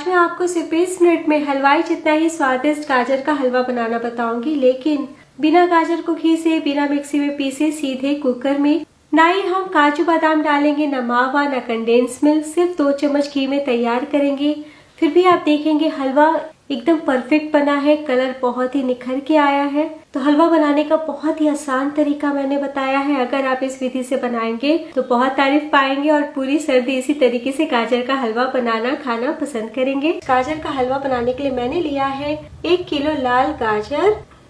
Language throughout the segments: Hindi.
आज मैं आपको सिर्फ 20 मिनट में हलवाई जितना ही स्वादिष्ट गाजर का हलवा बनाना बताऊंगी, लेकिन बिना गाजर को घी से, बिना मिक्सी में पीसे, सीधे कुकर में। ना ही हम काजू बादाम डालेंगे, न मावा, न कंडेंस मिल्क, सिर्फ 2 चम्मच घी में तैयार करेंगे। फिर भी आप देखेंगे हलवा एकदम परफेक्ट बना है, कलर बहुत ही निखर के आया है। तो हलवा बनाने का बहुत ही आसान तरीका मैंने बताया है। अगर आप इस विधि से बनाएंगे तो बहुत तारीफ पाएंगे और पूरी सर्दी इसी तरीके से गाजर का हलवा बनाना खाना पसंद करेंगे। गाजर का हलवा बनाने के लिए मैंने लिया है 1 किलो लाल गाजर।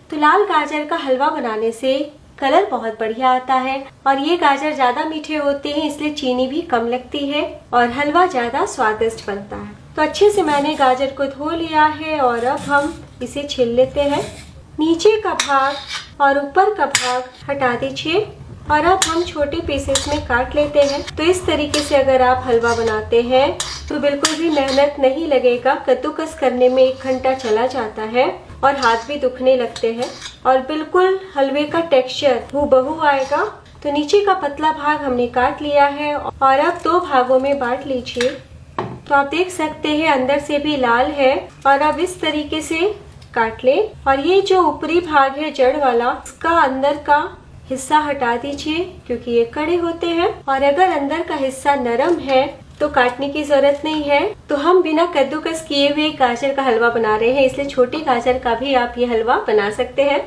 तो लाल गाजर का हलवा बनाने से कलर बहुत बढ़िया आता है और ये गाजर ज्यादा मीठे होते हैं, इसलिए चीनी भी कम लगती है और हलवा ज्यादा स्वादिष्ट बनता है। तो अच्छे से मैंने गाजर को धो लिया है और अब हम इसे छील लेते हैं। नीचे का भाग और ऊपर का भाग हटा दीजिए और अब हम छोटे पीसेस में काट लेते हैं। तो इस तरीके से अगर आप हलवा बनाते हैं तो बिल्कुल भी मेहनत नहीं लगेगा। कद्दूकस करने में 1 घंटा चला जाता है और हाथ भी दुखने लगते हैं और बिल्कुल हलवे का टेक्सचर हूबहू आएगा। तो नीचे का पतला भाग हमने काट लिया है और अब 2 भागों में बांट लीजिए। तो आप देख सकते हैं अंदर से भी लाल है और अब इस तरीके से काट ले और ये जो ऊपरी भाग है जड़ वाला, इसका अंदर का हिस्सा हटा दीजिए क्योंकि ये कड़े होते हैं और अगर अंदर का हिस्सा नरम है तो काटने की जरूरत नहीं है। तो हम बिना कद्दूकस किए हुए गाजर का हलवा बना रहे हैं, इसलिए छोटे गाजर का भी आप ये हलवा बना सकते हैं।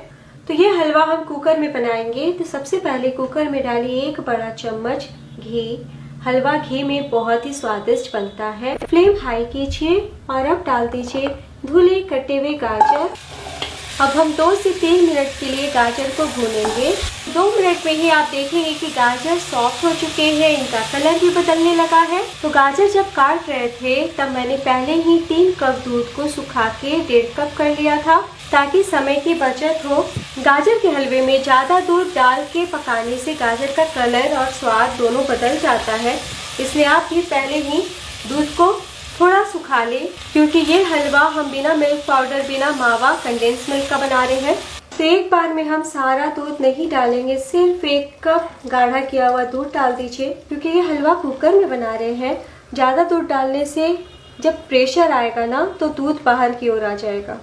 तो ये हलवा हम कुकर में बनाएंगे। तो सबसे पहले कुकर में डालिए 1 बड़ा चम्मच घी। हलवा घी में बहुत ही स्वादिष्ट बनता है। फ्लेम हाई कीजिए और अब डाल दीजिए धुले कटे हुए गाजर। अब हम 2 से 3 मिनट के लिए गाजर को भूनेंगे। 2 मिनट में ही आप देखेंगे कि गाजर सॉफ्ट हो चुके हैं, इनका कलर भी बदलने लगा है। तो गाजर जब काट रहे थे तब मैंने पहले ही 3 कप दूध को सुखा के 1.5 कप कर लिया था ताकि समय की बचत हो। गाजर के हलवे में ज्यादा दूध डाल के पकाने से गाजर का कलर और स्वाद दोनों बदल जाता है, इसलिए आप ये पहले ही दूध को थोड़ा सुखा लें क्योंकि ये हलवा हम बिना मिल्क पाउडर, बिना मावा, कंडेंस मिल्क का बना रहे हैं। तो एक बार में हम सारा दूध नहीं डालेंगे, सिर्फ 1 कप गाढ़ा किया हुआ दूध डाल दीजिए क्योंकि ये हलवा कुकर में बना रहे हैं। ज्यादा दूध डालने से जब प्रेशर आएगा ना तो दूध बाहर की ओर आ जाएगा।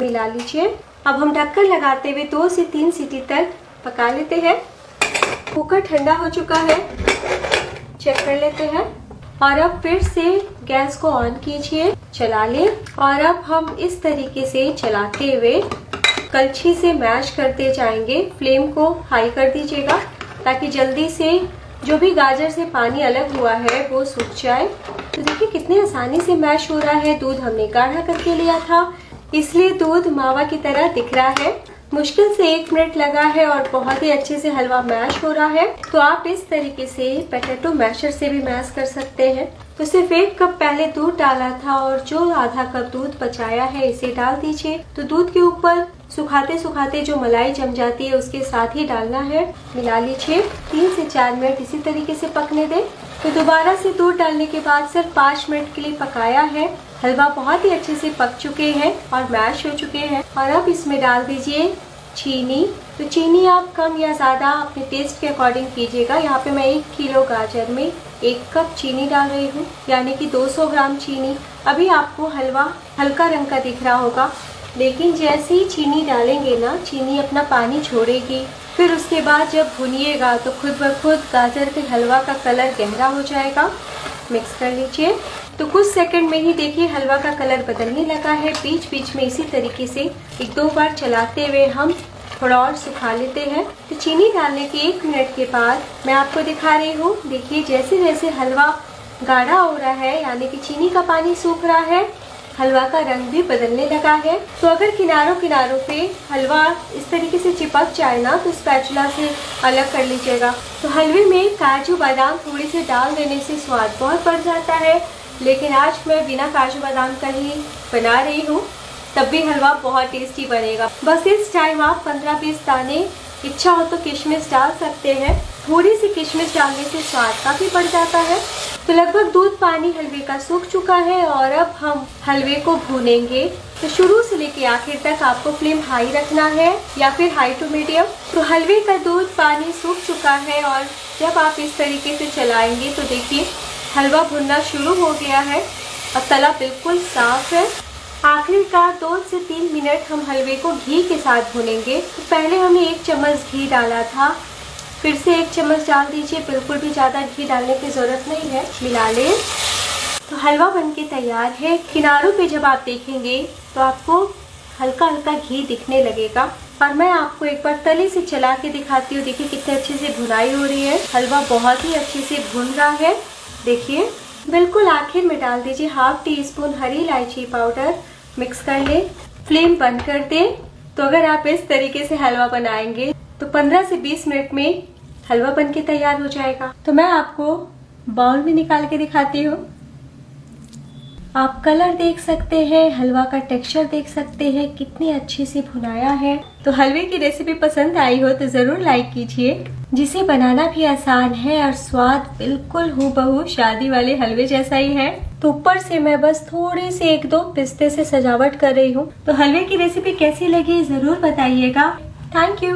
मिला लीजिए। अब हम ढक्कन लगाते हुए 2 से 3 सीटी तक पका लेते हैं। कुकर ठंडा हो चुका है, चेक कर लेते हैं और अब फिर से गैस को ऑन कीजिए, चला लें और अब हम इस तरीके से चलाते हुए कलछी से मैश करते जाएंगे। फ्लेम को हाई कर दीजिएगा ताकि जल्दी से जो भी गाजर से पानी अलग हुआ है वो सूख जाए। तो देखिए कितने आसानी से मैश हो रहा है। दूध हमने गाढ़ा करके लिया था इसलिए दूध मावा की तरह दिख रहा है। मुश्किल से 1 मिनट लगा है और बहुत ही अच्छे से हलवा मैश हो रहा है। तो आप इस तरीके से पोटैटो मैशर से भी मैश कर सकते हैं। तो सिर्फ 1 कप पहले दूध डाला था और जो आधा कप दूध बचाया है इसे डाल दीजिए। तो दूध के ऊपर सुखाते सुखाते जो मलाई जम जाती है उसके साथ ही डालना है। मिला लीजिए। 3 से 4 मिनट इसी तरीके से पकने दें। तो दोबारा से दूध डालने के बाद सिर्फ 5 मिनट के लिए पकाया है। हलवा बहुत ही अच्छे से पक चुके हैं और मैश हो चुके हैं और अब इसमें डाल दीजिए चीनी। तो चीनी आप कम या ज्यादा अपने टेस्ट के अकॉर्डिंग कीजिएगा। यहाँ पे मैं 1 किलो गाजर में 1 कप चीनी डाल रही हूँ, यानी कि 200 ग्राम चीनी। अभी आपको हलवा हल्का रंग का दिख रहा होगा, लेकिन जैसे ही चीनी डालेंगे ना, चीनी अपना पानी छोड़ेगी। फिर उसके बाद जब भुनिएगा तो खुद ब खुद गाजर के हलवा का कलर गहरा हो जाएगा। मिक्स कर लीजिए। तो कुछ सेकंड में ही देखिए हलवा का कलर बदलने लगा है। बीच बीच में इसी तरीके से 1-2 बार चलाते हुए हम थोड़ा और सुखा लेते हैं। तो चीनी डालने के 1 मिनट के बाद मैं आपको दिखा रही हूँ। देखिए जैसे जैसे हलवा गाढ़ा हो रहा है, यानी कि चीनी का पानी सूख रहा है, हलवा का रंग भी बदलने लगा है। तो अगर किनारों किनारों पे हलवा इस तरीके से चिपक जाए ना तो स्पैचुला से अलग कर लीजिएगा। तो हलवे में काजू बादाम थोड़ी से डाल देने से स्वाद बहुत बढ़ जाता है, लेकिन आज मैं बिना काजू बादाम का ही बना रही हूँ, तब भी हलवा बहुत टेस्टी बनेगा। बस इस टाइम आप 15-20 दाने, इच्छा हो तो किशमिश डाल सकते हैं। थोड़ी सी किशमिश डालने से स्वाद काफी बढ़ जाता है। तो लगभग दूध पानी हलवे का सूख चुका है और अब हम हलवे को भूनेंगे। तो शुरू से लेके आखिर तक आपको फ्लेम हाई रखना है या फिर हाई टू मीडियम। तो हलवे का दूध पानी सूख चुका है और जब आप इस तरीके से चलाएंगे तो देखिए हलवा भुनना शुरू हो गया है। और तला बिल्कुल साफ है। आखिरकार 2 से 3 मिनट हम हलवे को घी के साथ भूनेंगे। तो पहले हमने 1 चम्मच घी डाला था, फिर से 1 चम्मच डाल दीजिए। बिल्कुल भी ज़्यादा घी डालने की ज़रूरत नहीं है। मिला लें। तो हलवा बनके तैयार है। किनारों पे जब आप देखेंगे तो आपको हल्का हल्का घी दिखने लगेगा। और मैं आपको एक बार तले से चला के दिखाती हूँ। देखिए कितने अच्छे से भुनाई हो रही है। हलवा बहुत ही अच्छे से भुन रहा है। देखिए बिल्कुल आखिर में डाल दीजिए 1/2 टीस्पून हरी इलायची पाउडर। मिक्स कर ले। फ्लेम बंद कर दें। तो अगर आप इस तरीके से हलवा बनाएंगे तो 15 से 20 मिनट में हलवा बनके तैयार हो जाएगा। तो मैं आपको बाउल में निकाल के दिखाती हूँ। आप कलर देख सकते हैं, हलवा का टेक्सचर देख सकते हैं, कितनी अच्छी सी भुनाया है। तो हलवे की रेसिपी पसंद आई हो तो जरूर लाइक कीजिए। जिसे बनाना भी आसान है और स्वाद बिल्कुल हूबहू शादी वाले हलवे जैसा ही है। तो ऊपर से मैं बस थोड़े से 1-2 पिस्ते से सजावट कर रही हूँ। तो हलवे की रेसिपी कैसी लगी जरूर बताइएगा। Thank you.